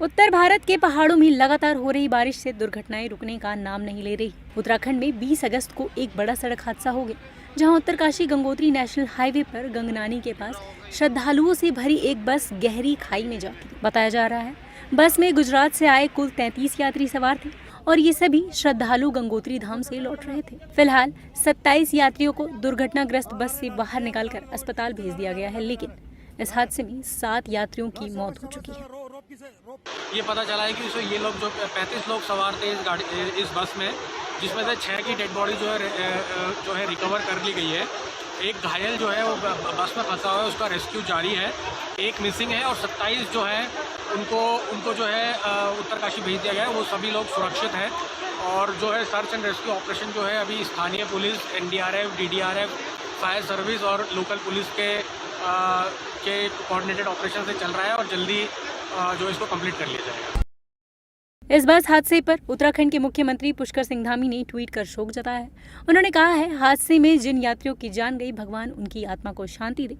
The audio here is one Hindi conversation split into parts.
उत्तर भारत के पहाड़ों में लगातार हो रही बारिश से दुर्घटनाएं रुकने का नाम नहीं ले रही। उत्तराखंड में 20 अगस्त को एक बड़ा सड़क हादसा हो गया, जहां उत्तरकाशी गंगोत्री नेशनल हाईवे पर गंगनानी के पास श्रद्धालुओं से भरी एक बस गहरी खाई में जा गिरी। बताया जा रहा है, बस में गुजरात से आए कुल 33 यात्री सवार थे और ये सभी श्रद्धालु गंगोत्री धाम से लौट रहे थे। फिलहाल 27 यात्रियों को दुर्घटनाग्रस्त बस से बाहर निकालकर अस्पताल भेज दिया गया है, लेकिन इस हादसे में 7 यात्रियों की मौत हो चुकी है। ये पता चला है कि ये लोग जो 35 लोग सवार थे इस बस में, जिसमें से 6 की डेड बॉडी जो है रिकवर कर ली गई है। एक घायल जो है वो बस में फंसा हुआ है, उसका रेस्क्यू जारी है। एक मिसिंग है और 27 जो है उनको जो है उत्तरकाशी भेज दिया गया है। वो सभी लोग सुरक्षित हैं और जो है सर्च एंड रेस्क्यू ऑपरेशन जो है अभी स्थानीय police, NDRF, DDRF, fire service और लोकल पुलिस के कोऑर्डिनेटेड ऑपरेशन से चल रहा है और जल्दी जो इसको कंप्लीट कर लिया जाएगा। इस बस हादसे पर उत्तराखंड के मुख्यमंत्री पुष्कर सिंह धामी ने ट्वीट कर शोक जताया है। उन्होंने कहा है, हादसे में जिन यात्रियों की जान गई, भगवान उनकी आत्मा को शांति दे,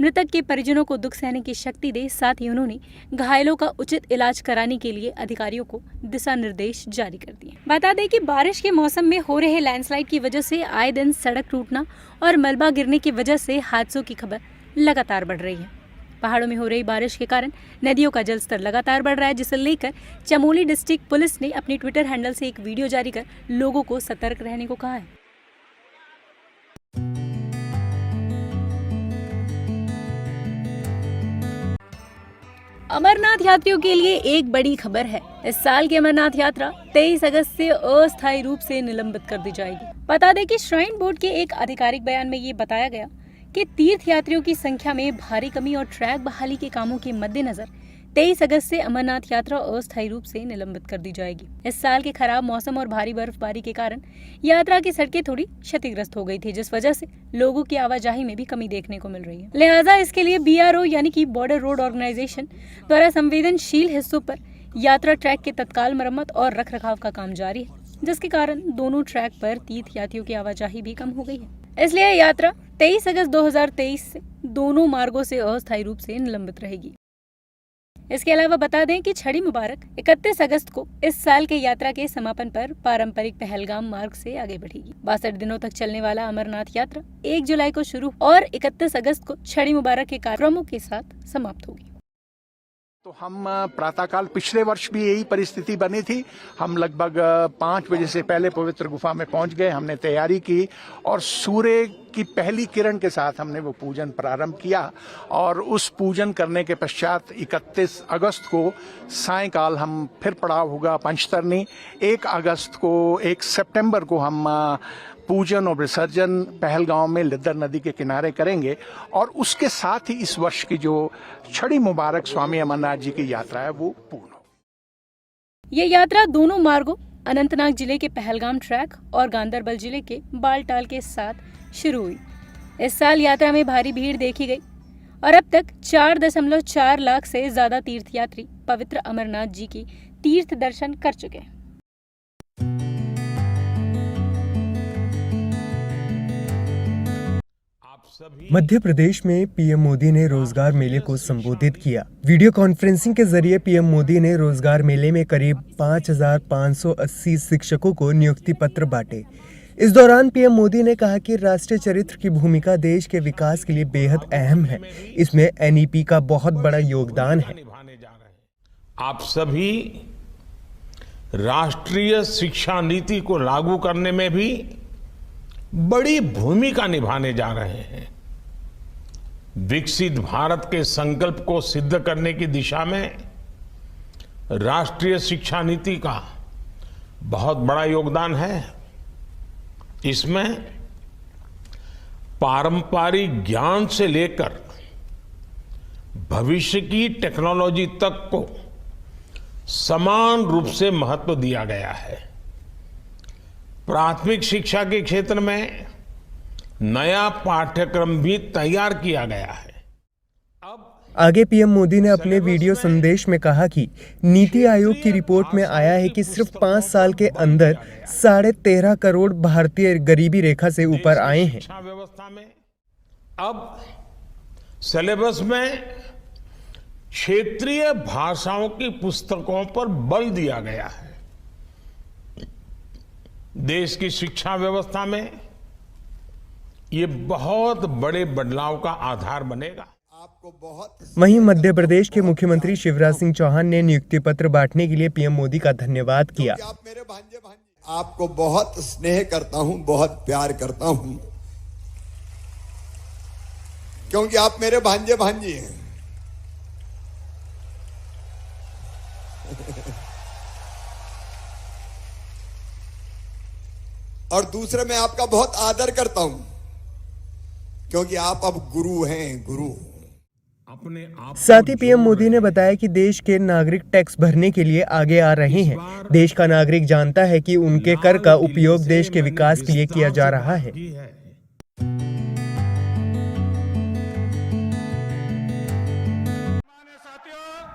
मृतक के परिजनों को दुख सहने की शक्ति दे। साथ ही उन्होंने घायलों का उचित इलाज कराने के लिए अधिकारियों को दिशा निर्देश जारी कर दिए। बता दें कि बारिश के मौसम में हो रहे लैंडस्लाइड की वजह से आए दिन सड़क टूटना और मलबा गिरने की वजह से हादसों की खबर लगातार बढ़ रही है। पहाड़ों में हो रही बारिश के कारण नदियों का जलस्तर लगातार बढ़ रहा है, जिसे लेकर चमोली डिस्ट्रिक्ट पुलिस ने अपने ट्विटर हैंडल से एक वीडियो जारी कर लोगों को सतर्क रहने को कहा है। अमरनाथ यात्रियों के लिए एक बड़ी खबर है। इस साल की अमरनाथ यात्रा 23 अगस्त से अस्थायी रूप से निलंबित कर दी जाएगी। बता दें कि श्राइन बोर्ड के एक आधिकारिक बयान में ये बताया गया कि तीर्थ यात्रियों की संख्या में भारी कमी और ट्रैक बहाली के कामों के मद्देनजर 23 अगस्त से अमरनाथ यात्रा अस्थायी रूप से निलंबित कर दी जाएगी। इस साल के खराब मौसम और भारी बर्फबारी के कारण यात्रा की सड़कें थोड़ी क्षतिग्रस्त हो गई थी, जिस वजह से लोगों की आवाजाही में भी कमी देखने को मिल रही है। लिहाजा इसके लिए BRO यानी कि बॉर्डर रोड ऑर्गेनाइजेशन द्वारा संवेदनशील हिस्सों पर यात्रा ट्रैक के तत्काल मरम्मत और रखरखाव का काम जारी है, जिसके कारण दोनों ट्रैक पर तीर्थ यात्रियों की आवाजाही भी कम हो गई है। इसलिए यात्रा 23 अगस्त 2023 से दोनों मार्गों से अस्थायी रूप से निलंबित रहेगी। इसके अलावा बता दें कि छड़ी मुबारक 31 अगस्त को इस साल के यात्रा के समापन पर पारंपरिक पहलगाम मार्ग से आगे बढ़ेगी। 62 दिनों तक चलने वाला अमरनाथ यात्रा 1 जुलाई को शुरू और 31 अगस्त को छड़ी मुबारक के कार्यक्रमों के साथ समाप्त होगी। तो हम प्रातःकाल पिछले वर्ष भी यही परिस्थिति बनी थी। हम लगभग 5 बजे से पहले पवित्र गुफा में पहुंच गए। हमने तैयारी की और सूर्य की पहली किरण के साथ हमने वो पूजन प्रारंभ किया और उस पूजन करने के पश्चात 31 अगस्त को सायंकाल हम फिर पड़ाव होगा पंचतरनी। 1 सितंबर को हम पूजन और विसर्जन पहलगांव में लिद्दर नदी के किनारे करेंगे और उसके साथ ही इस वर्ष की जो छड़ी मुबारक स्वामी अमरनाथ जी की यात्रा है वो पूर्ण हो। ये यात्रा दोनों मार्गों अनंतनाग जिले के पहलगाम ट्रैक और गांदरबल जिले के बालटाल के साथ शुरू हुई। इस साल यात्रा में भारी भीड़ देखी गई और अब तक 4.4 लाख से ज्यादा तीर्थयात्री पवित्र अमरनाथ जी की तीर्थ दर्शन कर चुके हैं। मध्य प्रदेश में पीएम मोदी ने रोजगार मेले को संबोधित किया। वीडियो कॉन्फ्रेंसिंग के जरिए पीएम मोदी ने रोजगार मेले में करीब 5,580 शिक्षकों को नियुक्ति पत्र बांटे। इस दौरान पीएम मोदी ने कहा कि राष्ट्रीय चरित्र की भूमिका देश के विकास के लिए बेहद अहम है। इसमें NEP का बहुत बड़ा योगदान है। आप सभी राष्ट्रीय शिक्षा नीति को लागू करने में भी बड़ी भूमिका निभाने जा रहे हैं। विकसित भारत के संकल्प को सिद्ध करने की दिशा में राष्ट्रीय शिक्षा नीति का बहुत बड़ा योगदान है। इसमें पारंपरिक ज्ञान से लेकर भविष्य की टेक्नोलॉजी तक को समान रूप से महत्व दिया गया है। प्राथमिक शिक्षा के क्षेत्र में नया पाठ्यक्रम भी तैयार किया गया है। आगे पीएम मोदी ने अपने वीडियो संदेश में कहा कि नीति आयोग की रिपोर्ट में आया है कि सिर्फ 5 साल के अंदर 13.5 करोड़ भारतीय गरीबी रेखा से ऊपर आए हैं। शिक्षा व्यवस्था में अब सिलेबस में क्षेत्रीय भाषाओं की पुस्तकों पर बल दिया गया है। देश की शिक्षा व्यवस्था में ये बहुत बड़े बदलाव का आधार बनेगा। वहीं मध्य प्रदेश के मुख्यमंत्री शिवराज सिंह चौहान ने नियुक्ति पत्र बांटने के लिए पीएम मोदी का धन्यवाद किया। आप मेरे भांजे आपको बहुत स्नेह करता हूं, बहुत प्यार करता हूं, क्योंकि आप मेरे भांजे भांजी हैं। और दूसरे मैं आपका बहुत आदर करता हूं, क्योंकि आप अब गुरु हैं, गुरु। साथ ही पीएम मोदी ने बताया कि देश के नागरिक टैक्स भरने के लिए आगे आ रहे हैं। देश का नागरिक जानता है कि उनके कर का उपयोग देश के विकास के लिए किया जा रहा है।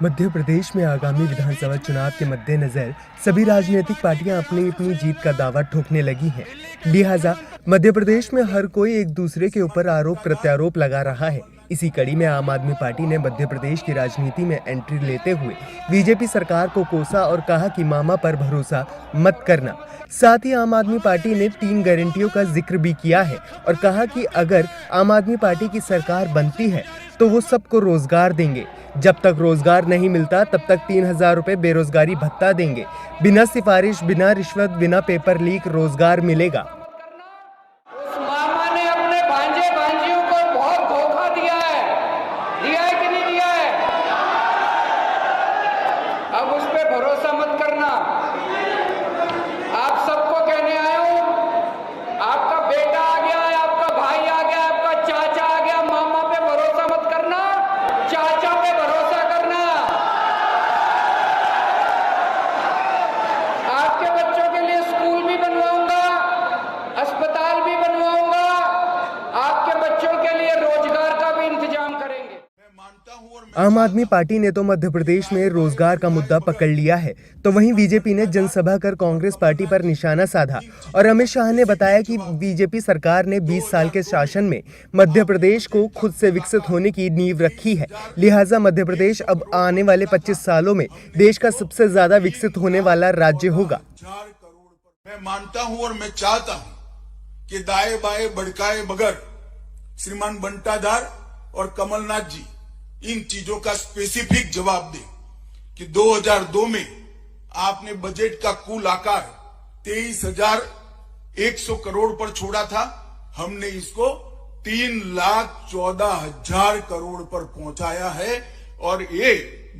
मध्य प्रदेश में आगामी विधानसभा चुनाव के मद्देनजर सभी राजनीतिक पार्टियां अपनी अपनी जीत का दावा ठोकने लगी हैं। लिहाजा मध्य प्रदेश में हर कोई एक दूसरे के ऊपर आरोप प्रत्यारोप लगा रहा है। इसी कड़ी में आम आदमी पार्टी ने मध्य प्रदेश की राजनीति में एंट्री लेते हुए बीजेपी सरकार को कोसा और कहा कि मामा पर भरोसा मत करना। साथ ही आम आदमी पार्टी ने 3 गारंटियों का जिक्र भी किया है और कहा कि अगर आम आदमी पार्टी की सरकार बनती है तो वो सबको रोजगार देंगे। जब तक रोजगार नहीं मिलता तब तक 3000 रुपए बेरोजगारी भत्ता देंगे। बिना सिफारिश, बिना रिश्वत, बिना पेपर लीक रोजगार मिलेगा। मामा ने अपने भांजे भांजियों को बहुत धोखा दिया है कि नहीं दिया है? अब उस पे भरोसा मत करना। आप सबको कहने आया हूं, आपका बेटा आ गया है, आपका भाई आ गया, आपका चाचा आ गया। मामा पे भरोसा मत करना, चाचा पे भरोसा करना। आपके बच्चों के लिए स्कूल भी बनवाऊंगा, अस्पताल भी बनवाऊंगा, आपके बच्चों के लिए रोजगार का भी इंतजाम करेंगे। आम आदमी पार्टी ने तो मध्य प्रदेश में रोजगार का मुद्दा पकड़ लिया है, तो वहीं बीजेपी ने जनसभा कर कांग्रेस पार्टी पर निशाना साधा और अमित शाह ने बताया कि बीजेपी सरकार ने 20 साल के शासन में मध्य प्रदेश को खुद से विकसित होने की नींव रखी है। लिहाजा मध्य प्रदेश अब आने वाले 25 सालों में देश का सबसे ज्यादा विकसित होने वाला राज्य होगा। मैं मानता हूं और मैं चाहता हूं कि दाएं बाएं भड़काए बगैर श्रीमान बंटाधार और कमलनाथ जी इन चीजों का स्पेसिफिक जवाब दें कि 2002 में आपने बजट का कुल आकार 23,100 करोड़ पर छोड़ा था। हमने इसको 3,14,000 करोड़ पर पहुंचाया है और ये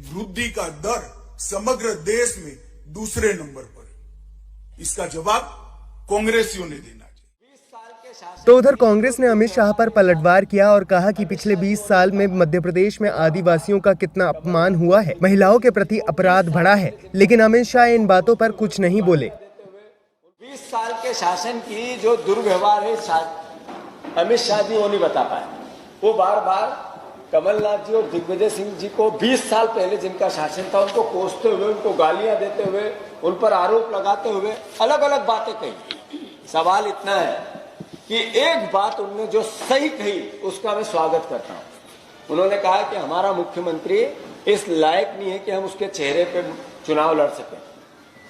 वृद्धि का दर समग्र देश में दूसरे नंबर पर है। इसका जवाब कांग्रेसियों ने देना। तो उधर कांग्रेस ने अमित शाह पर पलटवार किया और कहा कि पिछले 20 साल में मध्य प्रदेश में आदिवासियों का कितना अपमान हुआ है, महिलाओं के प्रति अपराध बढ़ा है, लेकिन अमित शाह इन बातों पर कुछ नहीं बोले। 20 साल के शासन की जो दुर्व्यवहार है अमित शाह जी वो नहीं बता पाए। वो बार बार कमलनाथ जी और दिग्विजय सिंह जी को 20 साल पहले जिनका शासन था उनको कोसते हुए, उनको गालियां देते हुए, उन पर आरोप लगाते हुए अलग अलग बातें कही। सवाल इतना है कि एक बात उन्होंने जो सही कही उसका मैं स्वागत करता हूं। उन्होंने कहा कि हमारा मुख्यमंत्री इस लायक नहीं है कि हम उसके चेहरे पे चुनाव लड़ सकें।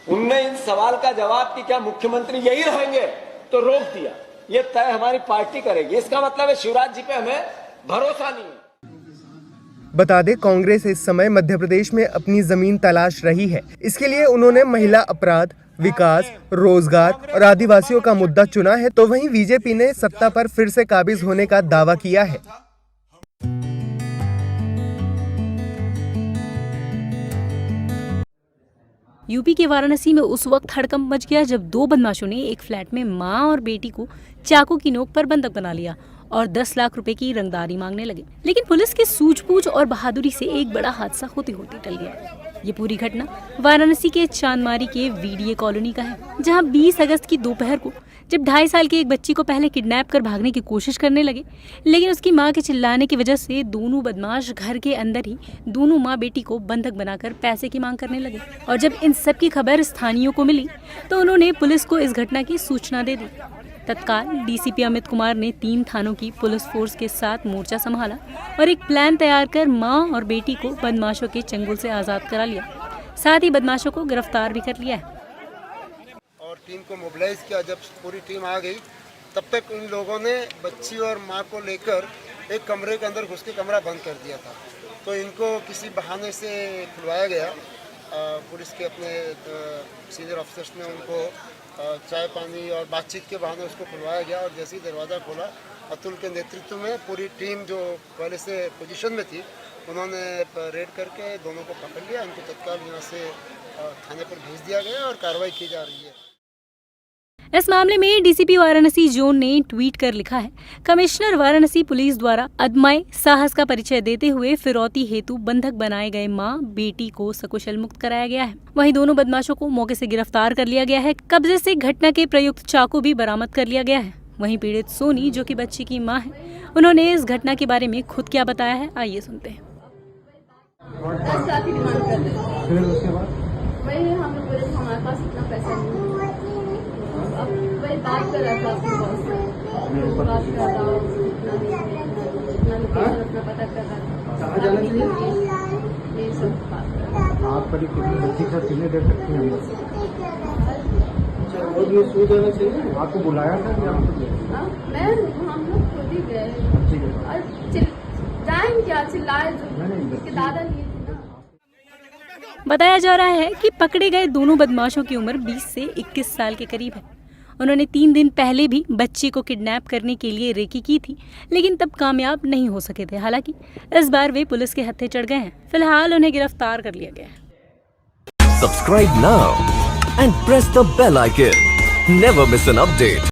उनने इन सवाल का जवाब कि क्या मुख्यमंत्री यही रहेंगे तो रोक दिया। ये तय हमारी पार्टी करेगी। इसका मतलब है शिवराज जी पे हमें भरोसा नहीं है। बता दें, कांग्रेस इस समय मध्य प्रदेश में अपनी जमीन तलाश रही है। इसके लिए उन्होंने महिला अपराध, विकास, रोजगार और आदिवासियों का मुद्दा चुना है। तो वहीं बीजेपी ने सत्ता पर फिर से काबिज होने का दावा किया है। यूपी के वाराणसी में उस वक्त हड़कंप मच गया जब 2 बदमाशों ने एक फ्लैट में मां और बेटी को चाकू की नोक पर बंधक बना लिया और 10 लाख रुपए की रंगदारी मांगने लगे। लेकिन पुलिस की सूझबूझ और बहादुरी से एक बड़ा हादसा होते होते टल गया। ये पूरी घटना वाराणसी के चांदमारी के वीडीए कॉलोनी का है, जहां 20 अगस्त की दोपहर को जब 2.5 साल की एक बच्ची को पहले किडनैप कर भागने की कोशिश करने लगे, लेकिन उसकी मां के चिल्लाने की वजह से दोनों बदमाश घर के अंदर ही दोनों मां बेटी को बंधक बनाकर पैसे की मांग करने लगे। और जब इन सब की खबर स्थानीयों को मिली तो उन्होंने पुलिस को इस घटना की सूचना दे दी। तत्काल डीसीपी अमित कुमार ने 3 थानों की पुलिस फोर्स के साथ मोर्चा संभाला और एक प्लान तैयार कर मां और बेटी को बदमाशों के चंगुल से आजाद करा लिया। साथ ही बदमाशों को गिरफ्तार भी कर लिया है। और टीम को मोबिलाइज किया। जब पूरी टीम आ गई तब तक इन लोगों ने बच्ची और माँ को लेकर एक कमरे के अंदर घुस के कमरा बंद कर दिया था। तो इनको किसी बहाने से खुलवाया गया। पुलिस के अपने सीनियर ऑफिसर्स ने उनको चाय पानी और बातचीत के बहाने उसको खुलवाया गया और जैसे ही दरवाज़ा खोला अतुल के नेतृत्व में पूरी टीम जो पहले से पोजीशन में थी उन्होंने रेड करके दोनों को पकड़ लिया। इनको तत्काल यहाँ से थाने पर भेज दिया गया और कार्रवाई की जा रही है। इस मामले में डीसीपी वाराणसी जोन ने ट्वीट कर लिखा है, कमिश्नर वाराणसी पुलिस द्वारा अदम्य साहस का परिचय देते हुए फिरौती हेतु बंधक बनाए गए मां बेटी को सकुशल मुक्त कराया गया है। वहीं दोनों बदमाशों को मौके से गिरफ्तार कर लिया गया है। कब्जे से घटना के प्रयुक्त चाकू भी बरामद कर लिया गया है। वहीं पीड़ित सोनी, जो कि बच्ची की मां है, उन्होंने इस घटना के बारे में खुद क्या बताया है, आइए सुनते हैं। हमारे पास इतना पैसा नहीं, अब वही बात कर रहा था अपने बॉस से, बात कर रहा हूँ, जितना लोकेशन अपना पता कर रहा था, ये सब बात कर रहा था। आप करीब कितनी बच्ची का कितने देर तक थी अंदर? आपको बुलाया था कि मैं हम लोग खुद ही गए और टाइम क्या चिल्लाए जो इसके दादा लिए थे ना। बताया जा रहा है कि पकड़े गए दोनों बदमाशों की उम्र 20 से 21 साल के करीब है। उन्होंने 3 दिन पहले भी बच्ची को किडनैप करने के लिए रेकी की थी, लेकिन तब कामयाब नहीं हो सके थे। हालांकि इस बार वे पुलिस के हत्थे चढ़ गए हैं। फिलहाल उन्हें गिरफ्तार कर लिया गया है। Subscribe now and press the bell icon. Never miss an update.